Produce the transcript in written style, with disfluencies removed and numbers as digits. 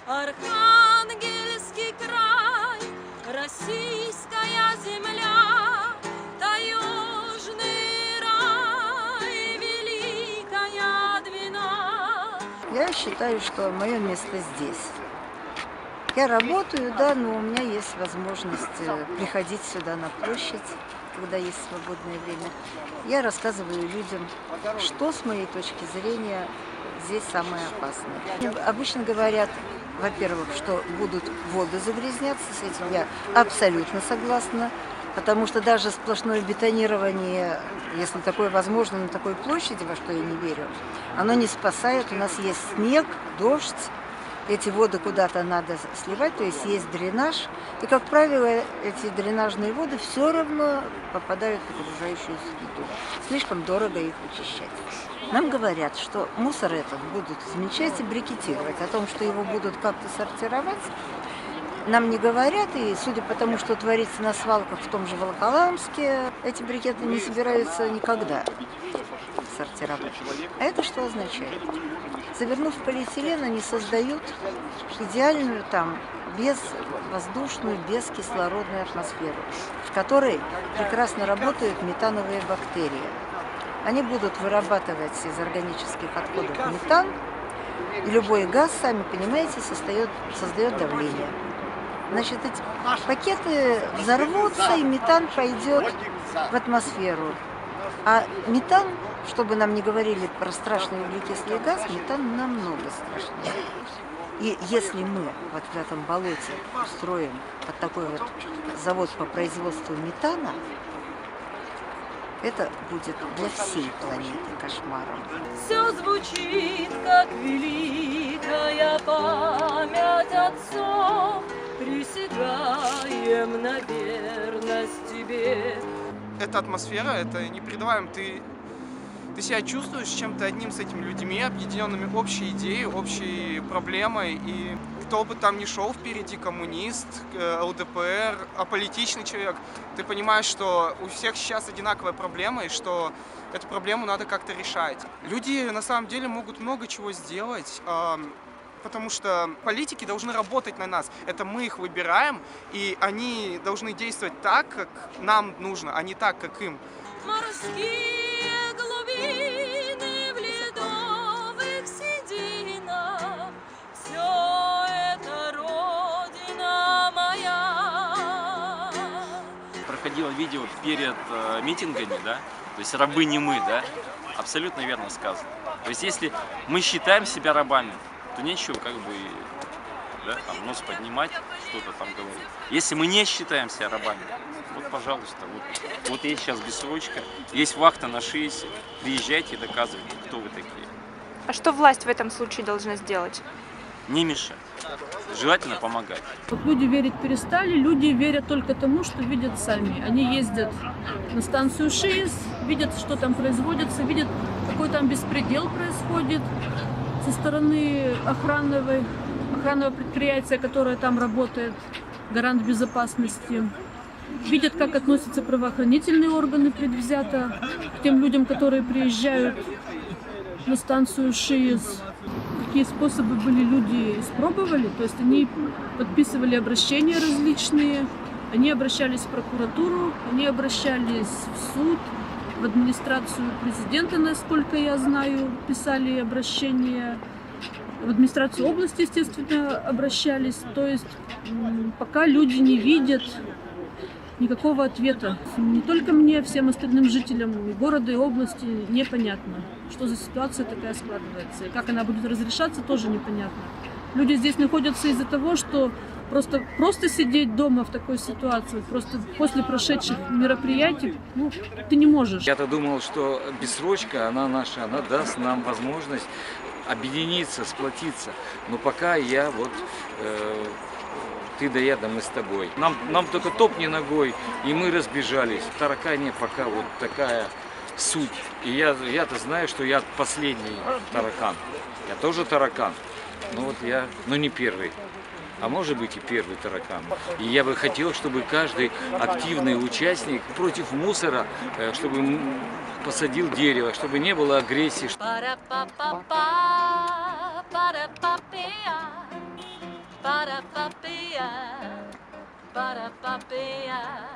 Архангельский край, российская земля, таежный рай, великая Двина. Я считаю, что мое место здесь. Я работаю, да, но у меня есть возможность приходить сюда на площадь, когда есть свободное время. Я рассказываю людям, что с моей точки зрения здесь самое опасное. Обычно говорят, во-первых, что будут воды загрязняться, с этим я абсолютно согласна, потому что даже сплошное бетонирование, если такое возможно на такой площади, во что я не верю, оно не спасает. У нас есть снег, дождь. Эти воды куда-то надо сливать, то есть есть дренаж. И, как правило, эти дренажные воды все равно попадают в окружающую среду. Слишком дорого их очищать. Нам говорят, что мусор этот будут замечать и брикетировать. О том, что его будут как-то сортировать, нам не говорят. И судя по тому, что творится на свалках в том же Волоколамске, эти брикеты не собираются никогда сортировать. А это что означает? Завернув в полиэтилен, они создают идеальную там безвоздушную, бескислородную атмосферу, в которой прекрасно работают метановые бактерии. Они будут вырабатывать из органических отходов метан, и любой газ, сами понимаете, создает давление. Значит, эти пакеты взорвутся, и метан пойдет в атмосферу. А метан, чтобы нам не говорили про страшный углекислый газ, метан намного страшнее. И если мы вот в этом болоте устроим вот такой вот завод по производству метана, это будет для всей планеты кошмаром. Все звучит, как великая память отцов, присягаем на верность тебе. Эта атмосфера, это непередаваемо. Ты себя чувствуешь чем-то одним с этими людьми, объединенными общей идеей, общей проблемой. И кто бы там ни шел впереди, коммунист, ЛДПР, аполитичный человек, ты понимаешь, что у всех сейчас одинаковая проблема, и что эту проблему надо как-то решать. Люди на самом деле могут много чего сделать, потому что политики должны работать на нас. Это мы их выбираем, и они должны действовать так, как нам нужно, а не так, как им. Морские глубины в ледовых сединах, все это родина моя. Проходило видео перед митингами, да, то есть рабы не мы, да, абсолютно верно сказано. То есть если мы считаем себя рабами, то нечего как бы, да, там, нос поднимать, что-то там говорить. Если мы не считаем себя рабами, вот, пожалуйста, вот есть сейчас бессрочка, есть вахта на ШИЭСе, приезжайте и доказывайте, кто вы такие. А что власть в этом случае должна сделать? Не мешать, желательно помогать. Вот люди верить перестали, люди верят только тому, что видят сами. Они ездят на станцию ШИЭС, видят, что там производится, видят, какой там беспредел происходит со стороны охранного предприятия, которое там работает, гарант безопасности. Видят, как относятся правоохранительные органы предвзято к тем людям, которые приезжают на станцию ШИЭС. Какие способы были, люди испробовали. То есть они подписывали обращения различные, они обращались в прокуратуру, они обращались в суд, в администрацию президента, насколько я знаю, писали обращения. В администрацию области, естественно, обращались. То есть пока люди не видят никакого ответа. Не только мне, всем остальным жителям и города, и области непонятно, что за ситуация такая складывается. И как она будет разрешаться, тоже непонятно. Люди здесь находятся из-за того, что просто сидеть дома в такой ситуации, просто после прошедших мероприятий, ты не можешь. Я-то думал, что бессрочка, она наша, она даст нам возможность объединиться, сплотиться. Но пока я ты да я, да мы с тобой. Нам только топни ногой, и мы разбежались. В таракане пока вот такая суть. И я-то знаю, что я последний таракан. Я тоже таракан. Но не первый. А может быть и первый таракан. И я бы хотел, чтобы каждый активный участник против мусора, чтобы посадил дерево, чтобы не было агрессии. Ba-da-ba-ba-ya, ba-da-ba-ba-ya.